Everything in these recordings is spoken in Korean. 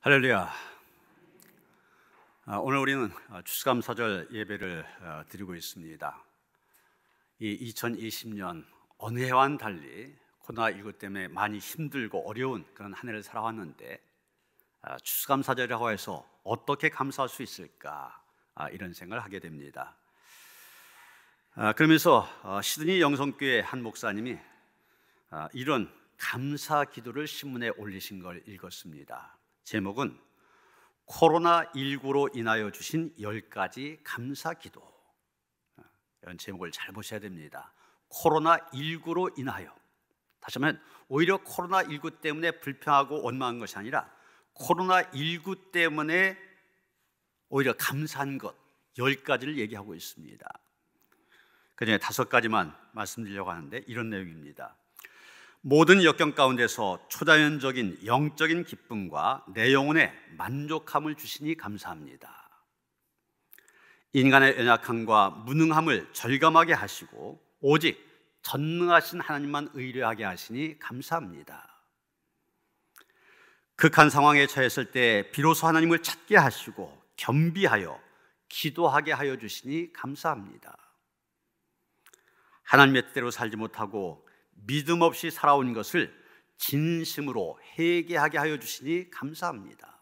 할렐루야. 오늘 우리는 추수감사절 예배를 드리고 있습니다. 이 2020년 어느 해와는 달리 코로나19 때문에 많이 힘들고 어려운 그런 한 해를 살아왔는데 추수감사절이라고 해서 어떻게 감사할 수 있을까 이런 생각을 하게 됩니다. 그러면서 시드니 영성교회 한 목사님이 이런 감사 기도를 신문에 올리신 걸 읽었습니다. 제목은 코로나19로 인하여 주신 10가지 감사 기도. 이런 제목을 잘 보셔야 됩니다. 코로나19로 인하여, 다시 말하면 오히려 코로나19 때문에 불평하고 원망한 것이 아니라 코로나19 때문에 오히려 감사한 것 10가지를 얘기하고 있습니다. 그중에 5가지만 말씀드리려고 하는데 이런 내용입니다. 모든 역경 가운데서 초자연적인 영적인 기쁨과 내 영혼에 만족함을 주시니 감사합니다. 인간의 연약함과 무능함을 절감하게 하시고 오직 전능하신 하나님만 의뢰하게 하시니 감사합니다. 극한 상황에 처했을 때 비로소 하나님을 찾게 하시고 겸비하여 기도하게 하여 주시니 감사합니다. 하나님의 뜻대로 살지 못하고 믿음 없이 살아온 것을 진심으로 회개하게 하여 주시니 감사합니다.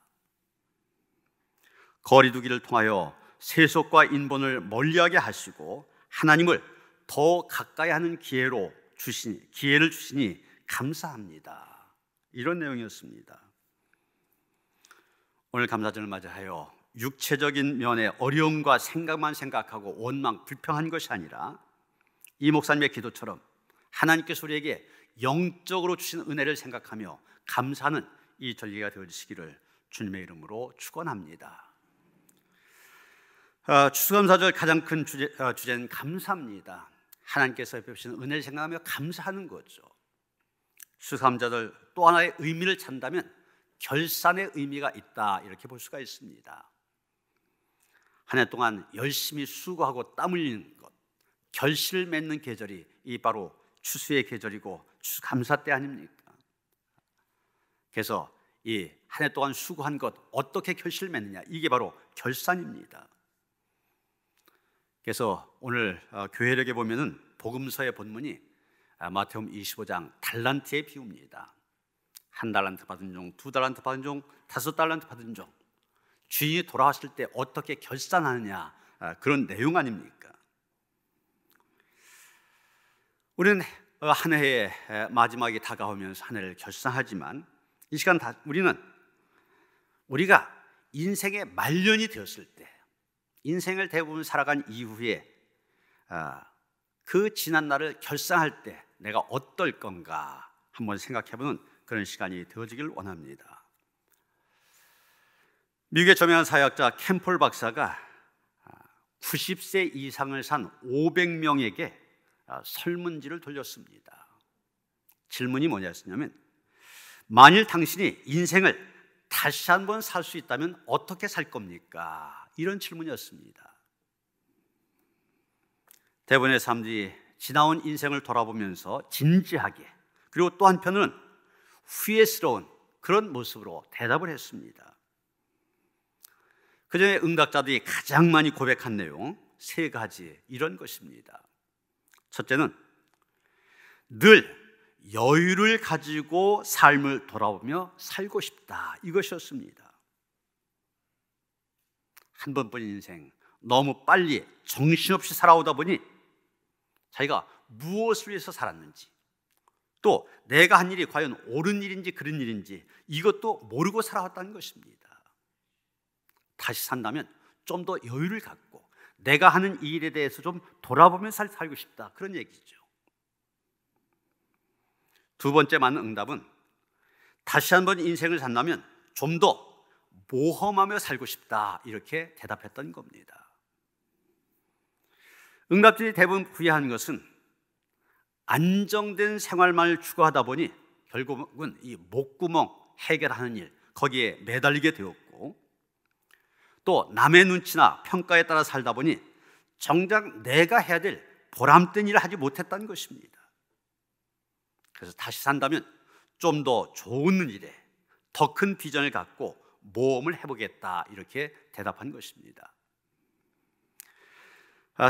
거리두기를 통하여 세속과 인본을 멀리하게 하시고 하나님을 더 가까이 하는 기회를 주시니 감사합니다. 이런 내용이었습니다. 오늘 감사절을 맞이하여 육체적인 면의 어려움과 생각만 생각하고 원망, 불평한 것이 아니라 이 목사님의 기도처럼 하나님께서 우리에게 영적으로 주신 은혜를 생각하며 감사하는 이 절기가 되어주시기를 주님의 이름으로 축원합니다. 추수감사절 가장 큰 주제는 감사입니다. 하나님께서 베푸신 은혜를 생각하며 감사하는 거죠. 추수감사절 또 하나의 의미를 찾는다면 결산의 의미가 있다, 이렇게 볼 수가 있습니다. 한 해 동안 열심히 수고하고 땀 흘리는 것, 결실을 맺는 계절이 이 바로 추수의 계절이고 추수감사 때 아닙니까? 그래서 이 한 해 동안 수고한 것 어떻게 결실을 맺느냐, 이게 바로 결산입니다. 그래서 오늘 교회력에 보면은 복음서의 본문이 마태복음 25장 달란트의 비유입니다. 1달란트 받은 종, 2달란트 받은 종, 5달란트 받은 종, 주인이 돌아왔을 때 어떻게 결산하느냐, 그런 내용 아닙니까? 우리는 한 해의 마지막이 다가오면서 한 해를 결산하지만 이 시간 우리가 인생의 말년이 되었을 때, 인생을 대부분 살아간 이후에 그 지난 날을 결산할 때 내가 어떨 건가 한번 생각해보는 그런 시간이 되어지길 원합니다. 미국의 저명한 사회학자 캠폴 박사가 90세 이상을 산 500명에게 설문지를 돌렸습니다. 질문이 뭐냐면, 만일 당신이 인생을 다시 한번 살 수 있다면 어떻게 살 겁니까? 이런 질문이었습니다. 대부분의 사람들이 지나온 인생을 돌아보면서 진지하게, 그리고 또 한편으로는 후회스러운 그런 모습으로 대답을 했습니다. 그중에 응답자들이 가장 많이 고백한 내용 3가지 이런 것입니다. 첫째는 늘 여유를 가지고 삶을 돌아보며 살고 싶다, 이것이었습니다. 한 번뿐인 인생 너무 빨리 정신없이 살아오다 보니 자기가 무엇을 위해서 살았는지, 또 내가 한 일이 과연 옳은 일인지 그른 일인지 이것도 모르고 살아왔다는 것입니다. 다시 산다면 좀 더 여유를 갖고 내가 하는 이 일에 대해서 좀 돌아보면서 살고 싶다, 그런 얘기죠. 2번째 맞는 응답은 다시 한번 인생을 산다면 좀 더 모험하며 살고 싶다, 이렇게 대답했던 겁니다. 응답자들이 대부분 부여한 것은 안정된 생활만을 추구하다 보니 결국은 이 목구멍 해결하는 일, 거기에 매달리게 되었고, 또 남의 눈치나 평가에 따라 살다 보니 정작 내가 해야 될 보람된 일을 하지 못했다는 것입니다. 그래서 다시 산다면 좀 더 좋은 일에 더 큰 비전을 갖고 모험을 해보겠다 이렇게 대답한 것입니다.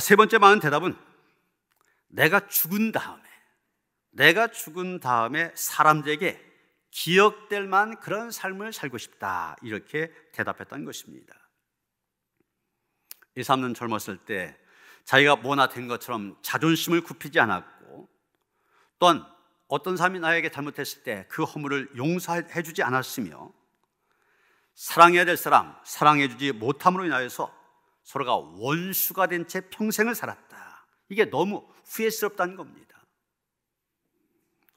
세 번째 많은 대답은 내가 죽은 다음에 사람들에게 기억될 만한 그런 삶을 살고 싶다 이렇게 대답했던 것입니다. 이 사람은 젊었을 때 자기가 뭐나 된 것처럼 자존심을 굽히지 않았고, 또한 어떤 사람이 나에게 잘못했을 때 그 허물을 용서해 주지 않았으며, 사랑해야 될 사람 사랑해 주지 못함으로 인하여서 서로가 원수가 된 채 평생을 살았다. 이게 너무 후회스럽다는 겁니다.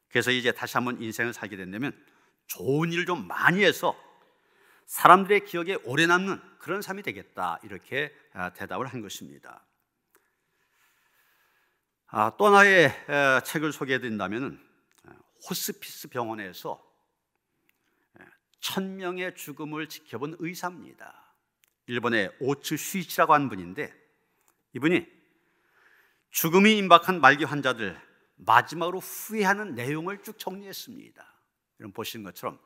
그래서 이제 다시 한번 인생을 살게 된다면 좋은 일을 좀 많이 해서 사람들의 기억에 오래 남는 그런 삶이 되겠다 이렇게 대답을 한 것입니다. 또 하나의 책을 소개해 드린다면 호스피스 병원에서 1000명의 죽음을 지켜본 의사입니다. 일본의 오츠 슈이치라고 하는 분인데, 이분이 죽음이 임박한 말기 환자들 마지막으로 후회하는 내용을 쭉 정리했습니다. 여러분 보시는 것처럼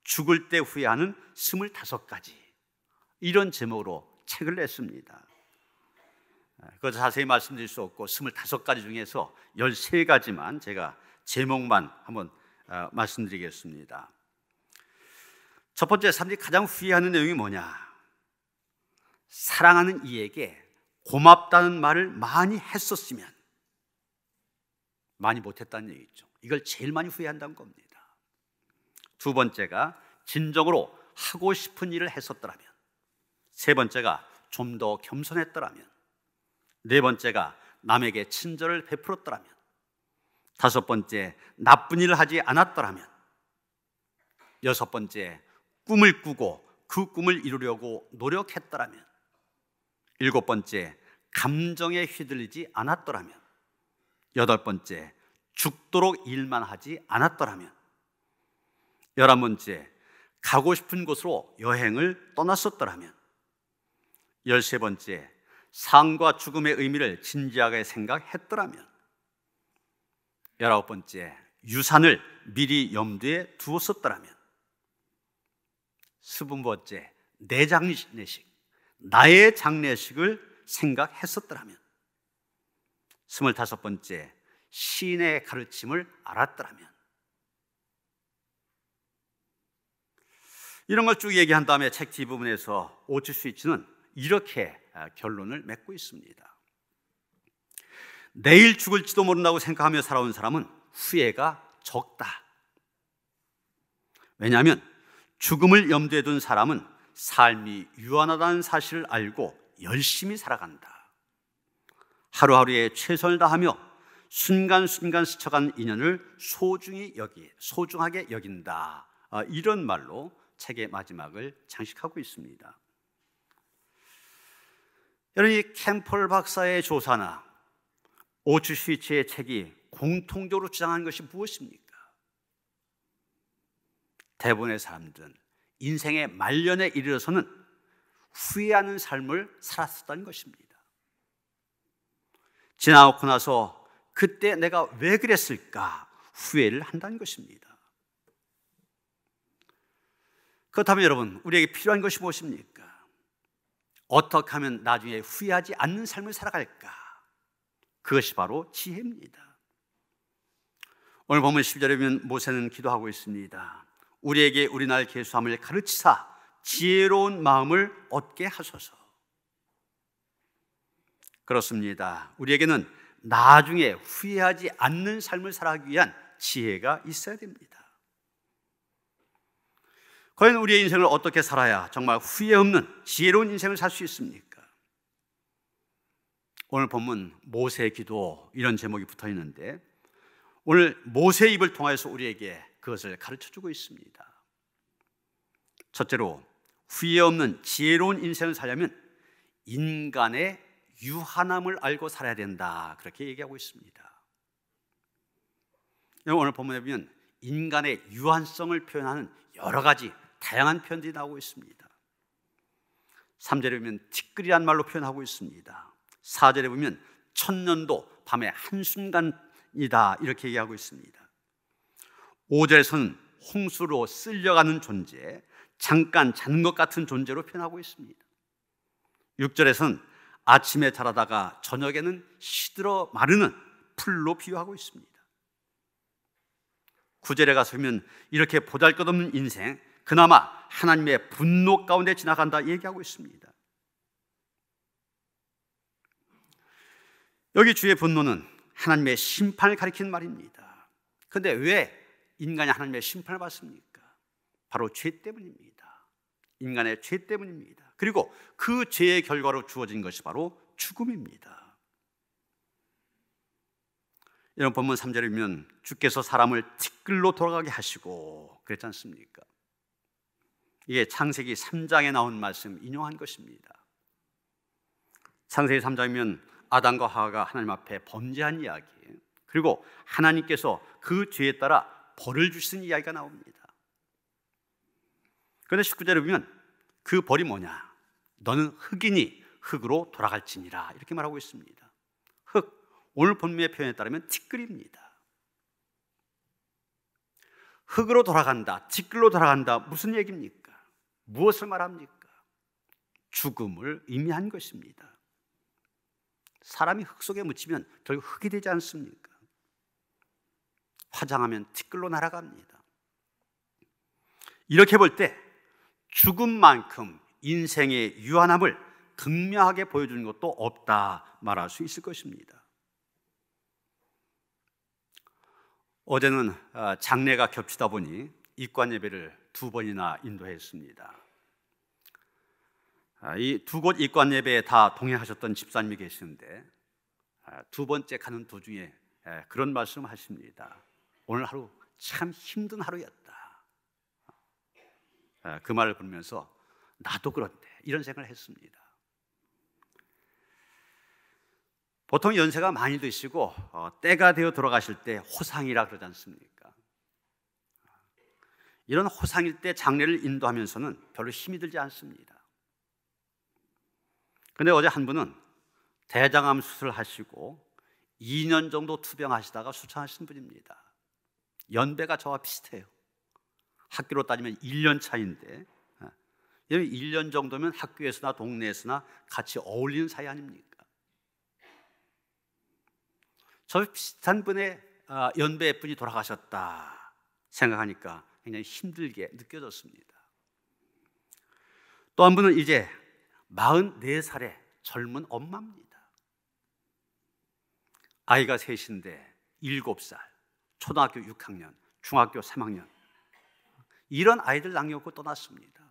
죽을 때 후회하는 25가지 이런 제목으로 책을 냈습니다. 그것 자세히 말씀드릴 수 없고 25가지 중에서 13가지만 제가 제목만 한번 말씀드리겠습니다. 첫 번째, 사람들이 가장 후회하는 내용이 뭐냐? 사랑하는 이에게 고맙다는 말을 많이 했었으면, 많이 못했다는 얘기죠. 이걸 제일 많이 후회한다는 겁니다. 두 번째가 진정으로 하고 싶은 일을 했었더라면, 세 번째가 좀 더 겸손했더라면, 네 번째가 남에게 친절을 베풀었더라면, 다섯 번째 나쁜 일을 하지 않았더라면, 여섯 번째 꿈을 꾸고 그 꿈을 이루려고 노력했더라면, 일곱 번째 감정에 휘둘리지 않았더라면, 여덟 번째 죽도록 일만 하지 않았더라면, 11번째 가고 싶은 곳으로 여행을 떠났었더라면, 13번째 삶과 죽음의 의미를 진지하게 생각했더라면, 19번째 유산을 미리 염두에 두었었더라면, 20번째 내 장례식, 나의 장례식을 생각했었더라면, 25번째 신의 가르침을 알았더라면. 이런 걸 쭉 얘기한 다음에 책 뒷부분에서 오츠 슈이치는 이렇게 결론을 맺고 있습니다. 내일 죽을지도 모른다고 생각하며 살아온 사람은 후회가 적다. 왜냐하면 죽음을 염두에 둔 사람은 삶이 유한하다는 사실을 알고 열심히 살아간다. 하루하루에 최선을 다하며 순간순간 스쳐간 인연을 소중하게 여긴다. 이런 말로 책의 마지막을 장식하고 있습니다. 여러분, 이 캠펄 박사의 조사나 오츠 슈이치의 책이 공통적으로 주장하는 것이 무엇입니까? 대부분의 사람들은 인생의 말년에 이르러서는 후회하는 삶을 살았었다는 것입니다. 지나고 나서 그때 내가 왜 그랬을까 후회를 한다는 것입니다. 그렇다면 여러분, 우리에게 필요한 것이 무엇입니까? 어떻게 하면 나중에 후회하지 않는 삶을 살아갈까? 그것이 바로 지혜입니다. 오늘 본문 12절에 보면 모세는 기도하고 있습니다. 우리에게 우리날 계수함을 가르치사 지혜로운 마음을 얻게 하소서. 그렇습니다. 우리에게는 나중에 후회하지 않는 삶을 살아가기 위한 지혜가 있어야 됩니다. 과연 우리의 인생을 어떻게 살아야 정말 후회 없는 지혜로운 인생을 살 수 있습니까? 오늘 본문 모세의 기도, 이런 제목이 붙어 있는데, 오늘 모세의 입을 통해서 우리에게 그것을 가르쳐주고 있습니다. 첫째로, 후회 없는 지혜로운 인생을 살려면 인간의 유한함을 알고 살아야 된다, 그렇게 얘기하고 있습니다. 오늘 본문에 보면 인간의 유한성을 표현하는 여러 가지 다양한 표현들이 나오고 있습니다. 3절에 보면 티끌이란 말로 표현하고 있습니다. 4절에 보면 천년도 밤의 한순간이다, 이렇게 얘기하고 있습니다. 5절에서는 홍수로 쓸려가는 존재, 잠깐 자는 것 같은 존재로 표현하고 있습니다. 6절에서는 아침에 자라다가 저녁에는 시들어 마르는 풀로 비유하고 있습니다. 9절에 가서 보면 이렇게 보잘것없는 인생, 그나마 하나님의 분노 가운데 지나간다 얘기하고 있습니다. 여기 주의 분노는 하나님의 심판을 가리키는 말입니다. 그런데 왜 인간이 하나님의 심판을 받습니까? 바로 죄 때문입니다. 인간의 죄 때문입니다. 그리고 그 죄의 결과로 주어진 것이 바로 죽음입니다. 이런 본문 3절에 보면 주께서 사람을 티끌로 돌아가게 하시고 그랬지 않습니까? 이게 창세기 3장에 나온 말씀 인용한 것입니다. 창세기 3장이면 아담과 하와가 하나님 앞에 범죄한 이야기, 그리고 하나님께서 그 죄에 따라 벌을 주신 이야기가 나옵니다. 그런데 19절에 보면 그 벌이 뭐냐? 너는 흙이니 흙으로 돌아갈지니라 이렇게 말하고 있습니다. 흙, 오늘 본문의 표현에 따르면 티끌입니다. 흙으로 돌아간다, 티끌로 돌아간다, 무슨 얘기입니까? 무엇을 말합니까? 죽음을 의미한 것입니다. 사람이 흙 속에 묻히면 결국 흙이 되지 않습니까? 화장하면 티끌로 날아갑니다. 이렇게 볼 때 죽음만큼 인생의 유한함을 극명하게 보여주는 것도 없다 말할 수 있을 것입니다. 어제는 장례가 겹치다 보니 입관 예배를 2번이나 인도했습니다. 이 2곳 입관 예배에 다 동행하셨던 집사님이 계시는데 2번째 가는 도중에 그런 말씀을 하십니다. 오늘 하루 참 힘든 하루였다. 그 말을 부르면서 나도 그런데 이런 생각을 했습니다. 보통 연세가 많이 드시고 때가 되어 돌아가실 때 호상이라 그러지 않습니까? 이런 호상일 때 장례를 인도하면서는 별로 힘이 들지 않습니다. 그런데 어제 한 분은 대장암 수술을 하시고 2년 정도 투병하시다가 수천하신 분입니다. 연배가 저와 비슷해요. 학교로 따지면 1년 차인데 1년 정도면 학교에서나 동네에서나 같이 어울리는 사이 아닙니까? 저 비슷한 분의 연배 분이 돌아가셨다 생각하니까 굉장히 힘들게 느껴졌습니다. 또 한 분은 이제 44살의 젊은 엄마입니다. 아이가 셋인데 7살, 초등학교 6학년, 중학교 3학년 이런 아이들 남겨놓고 떠났습니다.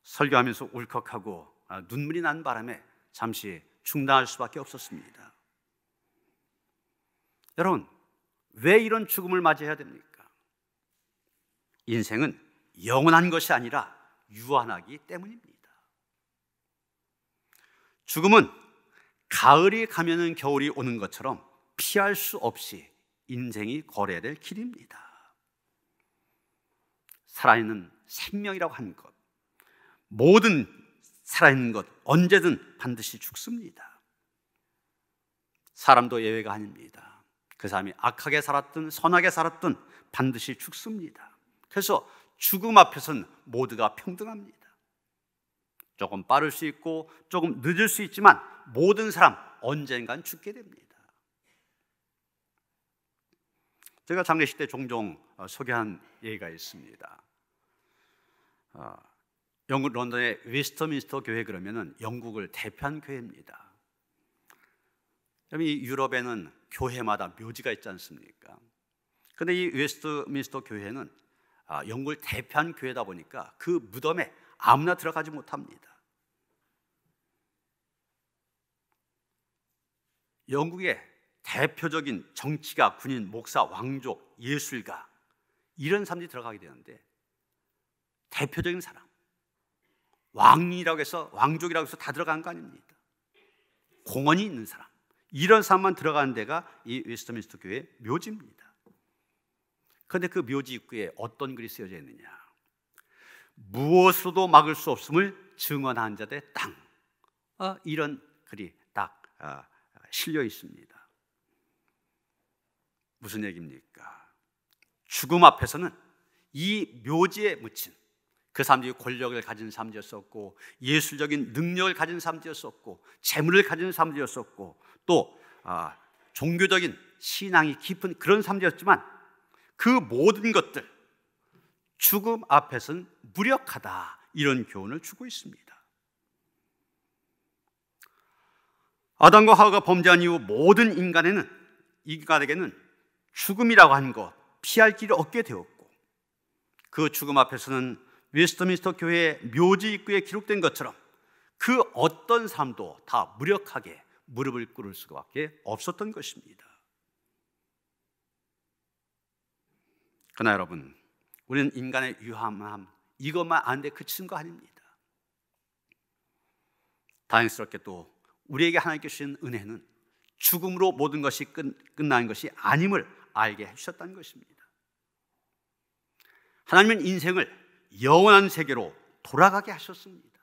설교하면서 울컥하고 눈물이 난 바람에 잠시 중단할 수밖에 없었습니다. 여러분, 왜 이런 죽음을 맞이해야 됩니까? 인생은 영원한 것이 아니라 유한하기 때문입니다. 죽음은 가을이 가면은 겨울이 오는 것처럼 피할 수 없이 인생이 걸어야 될 길입니다. 살아있는 생명이라고 하는 것, 모든 살아있는 것 언제든 반드시 죽습니다. 사람도 예외가 아닙니다. 그 사람이 악하게 살았든 선하게 살았든 반드시 죽습니다. 그래서 죽음 앞에서는 모두가 평등합니다. 조금 빠를 수 있고 조금 늦을 수 있지만 모든 사람 언젠간 죽게 됩니다. 제가 장례식 때 종종 소개한 예가 있습니다. 영국 런던의 웨스트민스터 교회 그러면은 영국을 대표한 교회입니다. 이 유럽에는 교회마다 묘지가 있지 않습니까? 그런데 이 웨스트민스터 교회는 영국을 대표한 교회다 보니까 그 무덤에 아무나 들어가지 못합니다. 영국의 대표적인 정치가, 군인, 목사, 왕족, 예술가 이런 사람들이 들어가게 되는데 대표적인 사람, 왕이라고 해서 왕족이라고 해서 다 들어간 거 아닙니다. 공헌이 있는 사람, 이런 사람만 들어가는 데가 이 웨스트민스터 교회의 묘지입니다. 그런데 그 묘지 입구에 어떤 글이 쓰여져 있느냐? 무엇으로도 막을 수 없음을 증언한 자들의 땅. 이런 글이 딱 실려 있습니다. 무슨 얘기입니까? 죽음 앞에서는 이 묘지에 묻힌 그 사람들이 권력을 가진 사람들이었었고, 예술적인 능력을 가진 사람들이었었고, 재물을 가진 사람들이었었고, 또 종교적인 신앙이 깊은 그런 사람들이었지만, 그 모든 것들 죽음 앞에서는 무력하다, 이런 교훈을 주고 있습니다. 아담과 하와가 범죄한 이후 모든 인간에게는 죽음이라고 하는 것, 피할 길을 얻게 되었고, 그 죽음 앞에서는 웨스트민스터 교회의 묘지 입구에 기록된 것처럼 그 어떤 사람도 다 무력하게 무릎을 꿇을 수밖에 없었던 것입니다. 그러나 여러분, 우리는 인간의 유함함, 이것만 아는데 그치는 거 아닙니다. 다행스럽게 또 우리에게 하나님께 주신 은혜는 죽음으로 모든 것이 끝나는 것이 아님을 알게 해주셨다는 것입니다. 하나님은 인생을 영원한 세계로 돌아가게 하셨습니다.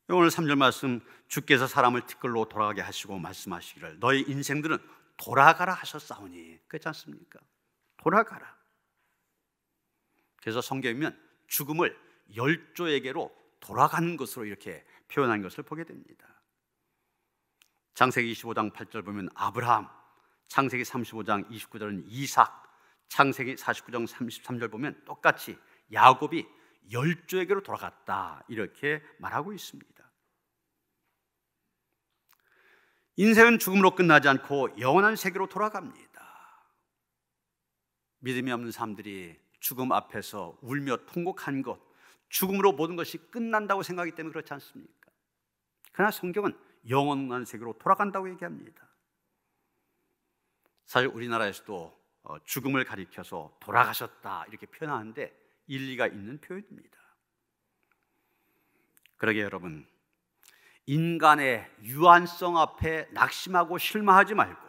오늘 3절 말씀, 주께서 사람을 티끌로 돌아가게 하시고 말씀하시기를 너희 인생들은 돌아가라 하셨사오니, 그렇지 않습니까? 돌아가라. 그래서 성경이면 죽음을 열조에게로 돌아가는 것으로 이렇게 표현한 것을 보게 됩니다. 창세기 25장 8절 보면 아브라함, 창세기 35장 29절은 이삭, 창세기 49장 33절 보면 똑같이 야곱이 열조에게로 돌아갔다, 이렇게 말하고 있습니다. 인생은 죽음으로 끝나지 않고 영원한 세계로 돌아갑니다. 믿음이 없는 사람들이 죽음 앞에서 울며 통곡한 것, 죽음으로 모든 것이 끝난다고 생각하기 때문에 그렇지 않습니까? 그러나 성경은 영원한 세계로 돌아간다고 얘기합니다. 사실 우리나라에서도 죽음을 가리켜서 돌아가셨다, 이렇게 표현하는데 일리가 있는 표현입니다. 그러게 여러분, 인간의 유한성 앞에 낙심하고 실망하지 말고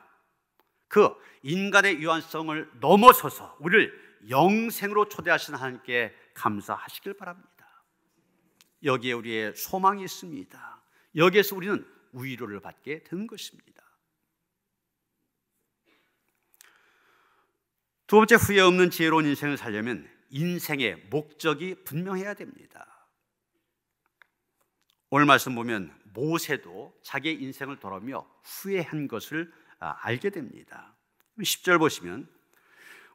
그 인간의 유한성을 넘어서서 우리를 영생으로 초대하신 하나님께 감사하시길 바랍니다. 여기에 우리의 소망이 있습니다. 여기에서 우리는 위로를 받게 되는 것입니다. 두 번째, 후회 없는 지혜로운 인생을 살려면 인생의 목적이 분명해야 됩니다. 오늘 말씀 보면 모세도 자기의 인생을 돌아보며 후회한 것을 알게 됩니다. 10절 보시면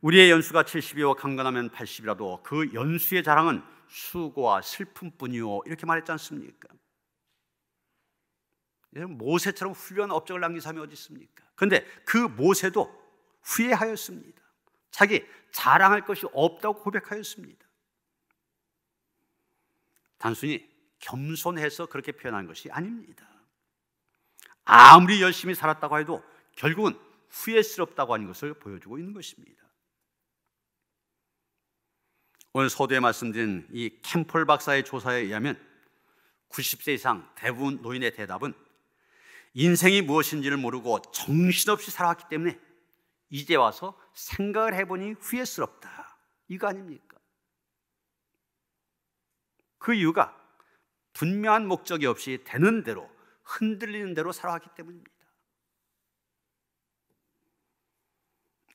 우리의 연수가 70이요 강건하면 80이라도 그 연수의 자랑은 수고와 슬픔뿐이요, 이렇게 말했지 않습니까? 모세처럼 훌륭한 업적을 남긴 사람이 어디 있습니까? 그런데 그 모세도 후회하였습니다. 자기 자랑할 것이 없다고 고백하였습니다. 단순히 겸손해서 그렇게 표현한 것이 아닙니다. 아무리 열심히 살았다고 해도 결국은 후회스럽다고 하는 것을 보여주고 있는 것입니다. 오늘 서두에 말씀드린 이 캠폴 박사의 조사에 의하면 90세 이상 대부분 노인의 대답은 인생이 무엇인지를 모르고 정신없이 살아왔기 때문에 이제 와서 생각을 해보니 후회스럽다, 이거 아닙니까? 그 이유가 분명한 목적이 없이 되는 대로, 흔들리는 대로 살아왔기 때문입니다.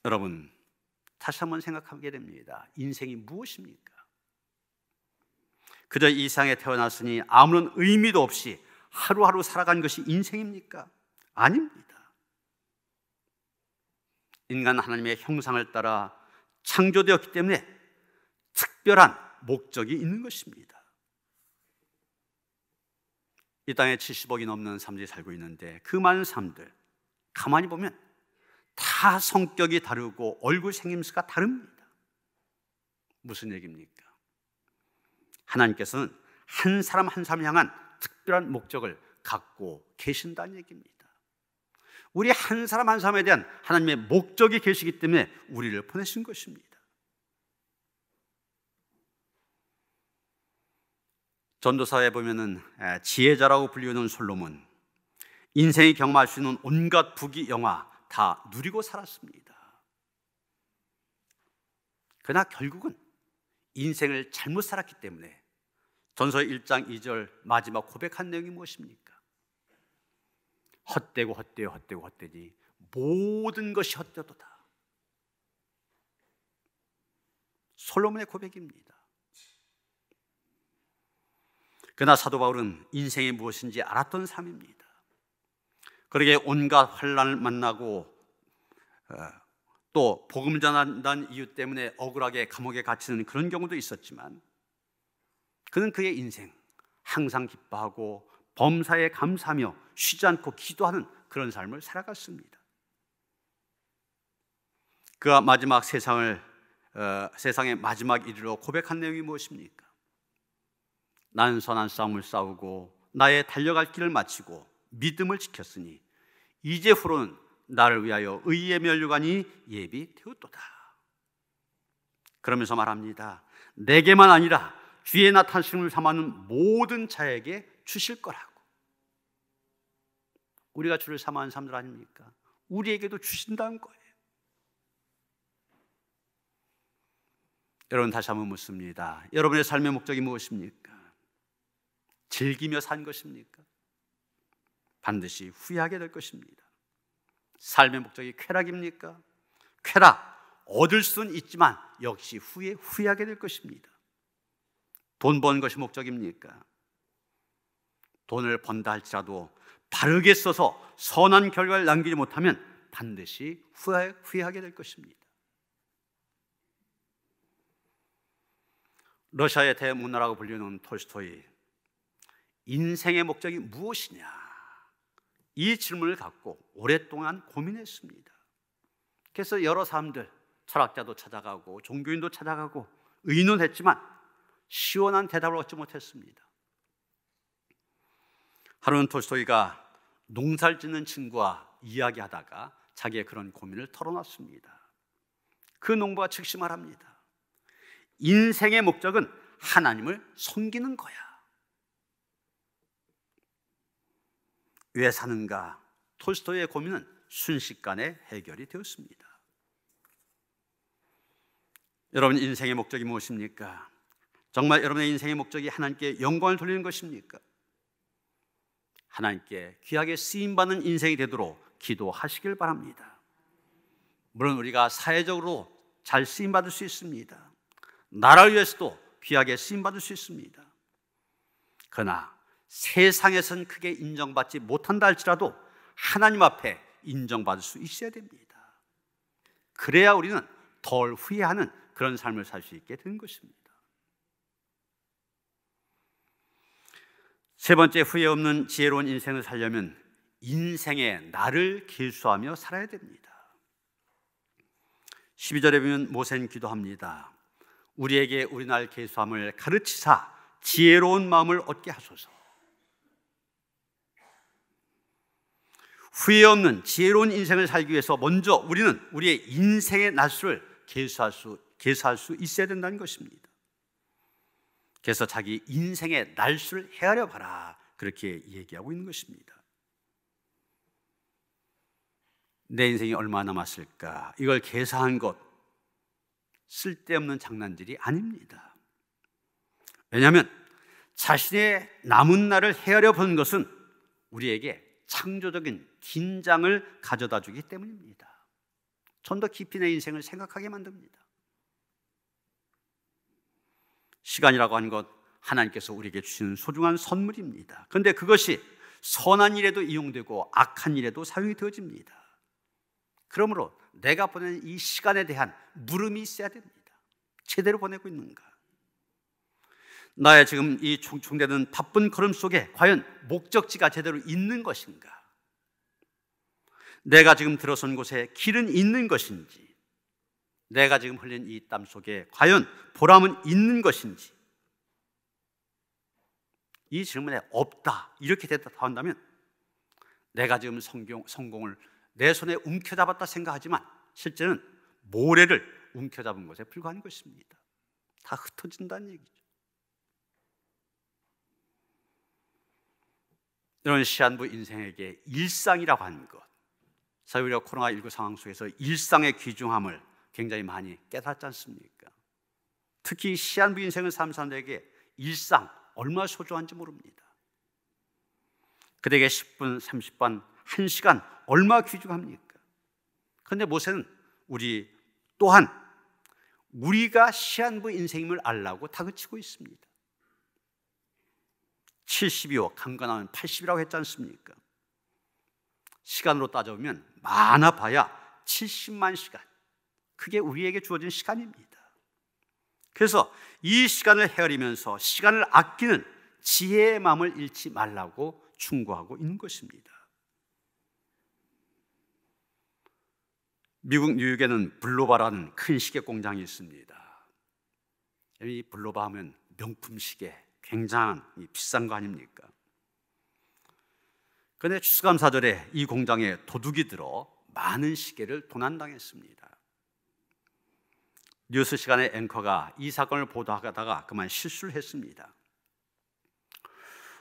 여러분, 다시 한번 생각하게 됩니다. 인생이 무엇입니까? 그저 이 세상에 태어났으니 아무런 의미도 없이 하루하루 살아간 것이 인생입니까? 아닙니다. 인간은 하나님의 형상을 따라 창조되었기 때문에 특별한 목적이 있는 것입니다. 이 땅에 70억이 넘는 사람들이 살고 있는데 그 많은 사람들 가만히 보면 다 성격이 다르고 얼굴 생김새가 다릅니다. 무슨 얘기입니까? 하나님께서는 한 사람 한 사람 향한 특별한 목적을 갖고 계신다는 얘기입니다. 우리 한 사람 한 사람에 대한 하나님의 목적이 계시기 때문에 우리를 보내신 것입니다. 전도사에 보면은 지혜자라고 불리우는 솔로몬, 인생이 경험할 수 있는 온갖 부귀 영화 다 누리고 살았습니다. 그러나 결국은 인생을 잘못 살았기 때문에 전서 1장 2절 마지막 고백한 내용이 무엇입니까? 헛되고 헛되어 헛되고 헛되니 모든 것이 헛되도다. 솔로몬의 고백입니다. 그러나 사도 바울은 인생이 무엇인지 알았던 삶입니다. 그러게 온갖 환난을 만나고 또 복음을 전한다는 이유 때문에 억울하게 감옥에 갇히는 그런 경우도 있었지만 그는 그의 인생 항상 기뻐하고 범사에 감사하며 쉬지 않고 기도하는 그런 삶을 살아갔습니다. 그가 마지막 세상의 마지막 이르러 고백한 내용이 무엇입니까? 나는 선한 싸움을 싸우고 나의 달려갈 길을 마치고 믿음을 지켰으니 이제후로는 나를 위하여 의의 면류관이 예비되었도다. 그러면서 말합니다. 내게만 아니라 주의 나타나심을 삼하는 모든 자에게 주실 거라고. 우리가 주를 삼하는 사람들 아닙니까? 우리에게도 주신다는 거예요. 여러분, 다시 한번 묻습니다. 여러분의 삶의 목적이 무엇입니까? 즐기며 산 것입니까? 반드시 후회하게 될 것입니다. 삶의 목적이 쾌락입니까? 쾌락, 얻을 수는 있지만 역시 후회하게 될 것입니다. 돈 버는 것이 목적입니까? 돈을 번다 할지라도 바르게 써서 선한 결과를 남기지 못하면 반드시 후회하게 될 것입니다. 러시아의 대문화라고 불리는 톨스토이, 인생의 목적이 무엇이냐, 이 질문을 갖고 오랫동안 고민했습니다. 그래서 여러 사람들, 철학자도 찾아가고 종교인도 찾아가고 의논했지만 시원한 대답을 얻지 못했습니다. 하루는 톨스토이가 농사를 짓는 친구와 이야기하다가 자기의 그런 고민을 털어놨습니다. 그 농부가 즉시 말합니다. 인생의 목적은 하나님을 섬기는 거야. 왜 사는가? 톨스토이의 고민은 순식간에 해결이 되었습니다. 여러분, 인생의 목적이 무엇입니까? 정말 여러분의 인생의 목적이 하나님께 영광을 돌리는 것입니까? 하나님께 귀하게 쓰임받는 인생이 되도록 기도하시길 바랍니다. 물론 우리가 사회적으로 잘 쓰임받을 수 있습니다. 나라를 위해서도 귀하게 쓰임받을 수 있습니다. 그러나 세상에선 크게 인정받지 못한다 할지라도 하나님 앞에 인정받을 수 있어야 됩니다. 그래야 우리는 덜 후회하는 그런 삶을 살 수 있게 되는 것입니다. 세 번째, 후회 없는 지혜로운 인생을 살려면 인생의 나를 계수하며 살아야 됩니다. 12절에 보면 모세는 기도합니다. 우리에게 우리 날 계수함을 가르치사 지혜로운 마음을 얻게 하소서. 후회 없는 지혜로운 인생을 살기 위해서 먼저 우리는 우리의 인생의 날수를 계수할 수 있어야 된다는 것입니다. 그래서 자기 인생의 날수를 헤아려 봐라, 그렇게 얘기하고 있는 것입니다. 내 인생이 얼마나 남았을까? 이걸 계산한 것 쓸데없는 장난질이 아닙니다. 왜냐하면 자신의 남은 날을 헤아려 보는 것은 우리에게 창조적인 긴장을 가져다 주기 때문입니다. 좀 더 깊이 내 인생을 생각하게 만듭니다. 시간이라고 하는 것, 하나님께서 우리에게 주시는 소중한 선물입니다. 그런데 그것이 선한 일에도 이용되고 악한 일에도 사용이 되어집니다. 그러므로 내가 보내는 이 시간에 대한 물음이 있어야 됩니다. 제대로 보내고 있는가? 나의 지금 이 충충되는 바쁜 걸음 속에 과연 목적지가 제대로 있는 것인가? 내가 지금 들어선 곳에 길은 있는 것인지, 내가 지금 흘린 이 땀 속에 과연 보람은 있는 것인지, 이 질문에 없다, 이렇게 대답한다면 내가 지금 성공을 내 손에 움켜잡았다 생각하지만 실제는 모래를 움켜잡은 것에 불과한 것입니다. 다 흩어진다는 얘기죠. 이런 시한부 인생에게 일상이라고 하는 것, 사실 우리가 코로나19 상황 속에서 일상의 귀중함을 굉장히 많이 깨닫지 않습니까? 특히 시한부 인생을 사는 사람들에게 일상 얼마나 소중한지 모릅니다. 그들에게 10분, 30분, 1시간 얼마나 귀중합니까? 그런데 모세는 우리 또한 우리가 시한부 인생임을 알라고 다그치고 있습니다. 70이요 강건하면 80이라고 했지 않습니까? 시간으로 따져보면 많아봐야 70만 시간, 그게 우리에게 주어진 시간입니다. 그래서 이 시간을 헤아리면서 시간을 아끼는 지혜의 마음을 잃지 말라고 충고하고 있는 것입니다. 미국 뉴욕에는 블로바라는 큰 시계 공장이 있습니다. 이 블로바 하면 명품 시계, 굉장한 비싼 거 아닙니까? 그런데 추수감사절에 이 공장에 도둑이 들어 많은 시계를 도난당했습니다. 뉴스 시간의 앵커가 이 사건을 보도하다가 그만 실수를 했습니다.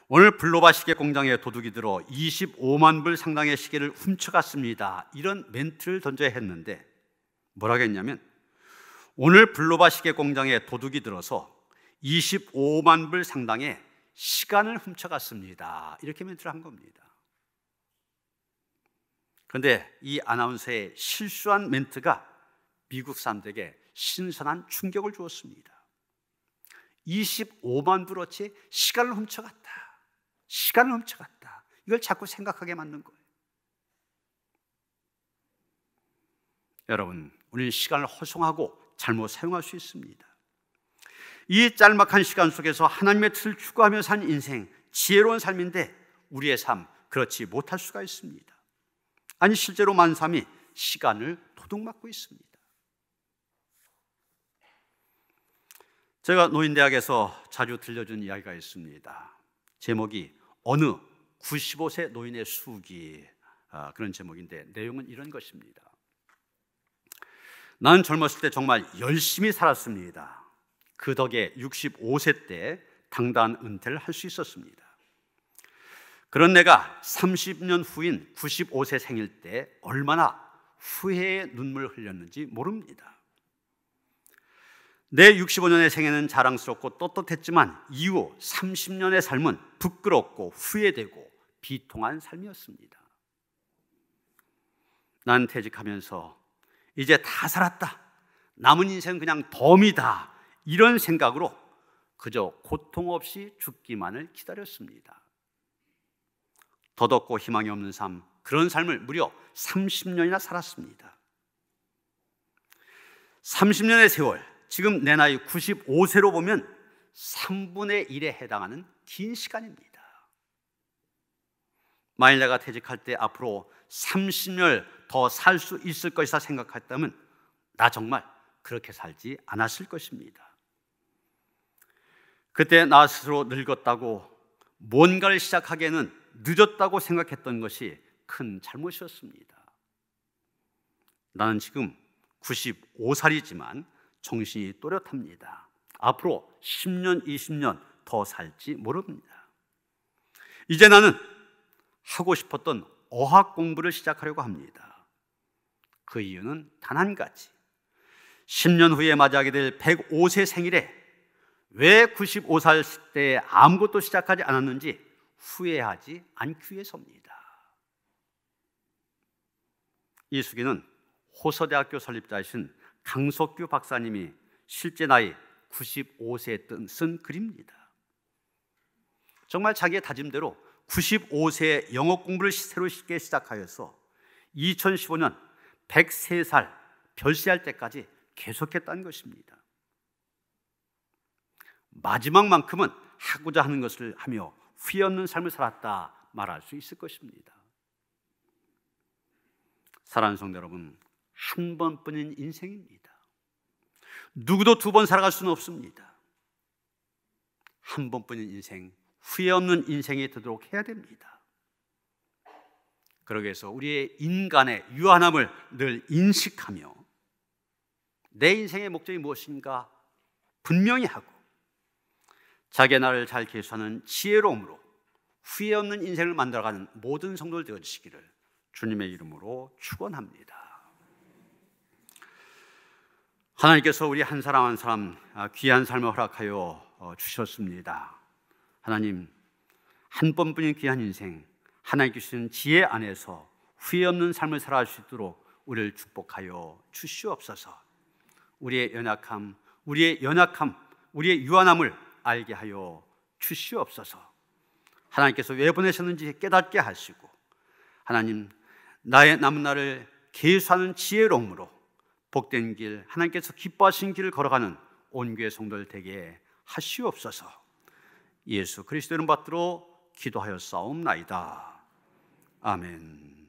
오늘 블로바 시계 공장에 도둑이 들어 25만 불 상당의 시계를 훔쳐갔습니다, 이런 멘트를 던져야 했는데 뭐라고 했냐면, 오늘 블로바 시계 공장에 도둑이 들어서 25만 불 상당의 시간을 훔쳐갔습니다, 이렇게 멘트를 한 겁니다. 그런데 이 아나운서의 실수한 멘트가 미국 사람들에게 신선한 충격을 주었습니다. 25만 불어치 시간을 훔쳐갔다, 시간을 훔쳐갔다, 이걸 자꾸 생각하게 만든 거예요. 여러분, 우리는 시간을 허송하고 잘못 사용할 수 있습니다. 이 짤막한 시간 속에서 하나님의 뜻을 추구하며 산 인생, 지혜로운 삶인데 우리의 삶 그렇지 못할 수가 있습니다. 아니, 실제로 많은 사람이 시간을 도둑맞고 있습니다. 제가 노인대학에서 자주 들려준 이야기가 있습니다. 제목이 어느 95세 노인의 수기, 그런 제목인데 내용은 이런 것입니다. 나는 젊었을 때 정말 열심히 살았습니다. 그 덕에 65세 때 당당한 은퇴를 할 수 있었습니다. 그런 내가 30년 후인 95세 생일 때 얼마나 후회의 눈물을 흘렸는지 모릅니다. 내 65년의 생애는 자랑스럽고 떳떳했지만 이후 30년의 삶은 부끄럽고 후회되고 비통한 삶이었습니다. 난 퇴직하면서 이제 다 살았다, 남은 인생은 그냥 덤이다, 이런 생각으로 그저 고통 없이 죽기만을 기다렸습니다. 덧없고 희망이 없는 삶, 그런 삶을 무려 30년이나 살았습니다. 30년의 세월, 지금 내 나이 95세로 보면 3분의 1에 해당하는 긴 시간입니다. 만일 내가 퇴직할 때 앞으로 30년 더 살 수 있을 것이라 생각했다면 나 정말 그렇게 살지 않았을 것입니다. 그때 나 스스로 늙었다고, 뭔가를 시작하기에는 늦었다고 생각했던 것이 큰 잘못이었습니다. 나는 지금 95살이지만 정신이 또렷합니다. 앞으로 10년, 20년 더 살지 모릅니다. 이제 나는 하고 싶었던 어학 공부를 시작하려고 합니다. 그 이유는 단 한 가지, 10년 후에 맞이하게 될 105세 생일에 왜 95살 때 아무것도 시작하지 않았는지 후회하지 않기 위해서입니다. 이 수기는 호서대학교 설립자이신 강석규 박사님이 실제 나이 95세에 쓴 글입니다. 정말 자기의 다짐대로 95세에 영어 공부를 새로 쉽게 시작하여서 2015년 103살 별세할 때까지 계속했다는 것입니다. 마지막만큼은 하고자 하는 것을 하며 후회 없는 삶을 살았다 말할 수 있을 것입니다. 사랑하는 성도 여러분, 한 번뿐인 인생입니다. 누구도 두 번 살아갈 수는 없습니다. 한 번뿐인 인생, 후회 없는 인생이 되도록 해야 됩니다. 그러기 위해서 우리의 인간의 유한함을 늘 인식하며 내 인생의 목적이 무엇인가 분명히 하고 자기의 나를 잘 계수하는 지혜로움으로 후회 없는 인생을 만들어가는 모든 성도들 되어주시기를 주님의 이름으로 축원합니다. 하나님께서 우리 한 사람 한 사람 귀한 삶을 허락하여 주셨습니다. 하나님, 한 번뿐인 귀한 인생, 하나님께 주신 지혜 안에서 후회 없는 삶을 살아갈 수 있도록 우리를 축복하여 주시옵소서. 우리의 연약함, 우리의 유한함을 알게 하여 주시옵소서. 하나님께서 왜 보내셨는지 깨닫게 하시고, 하나님, 나의 남은 날을 계수하는 지혜로움으로 복된 길, 하나님께서 기뻐하신 길을 걸어가는 온 교회 성도들 되게 하시옵소서. 예수 그리스도 이름 받들어 기도하여 싸움나이다. 아멘.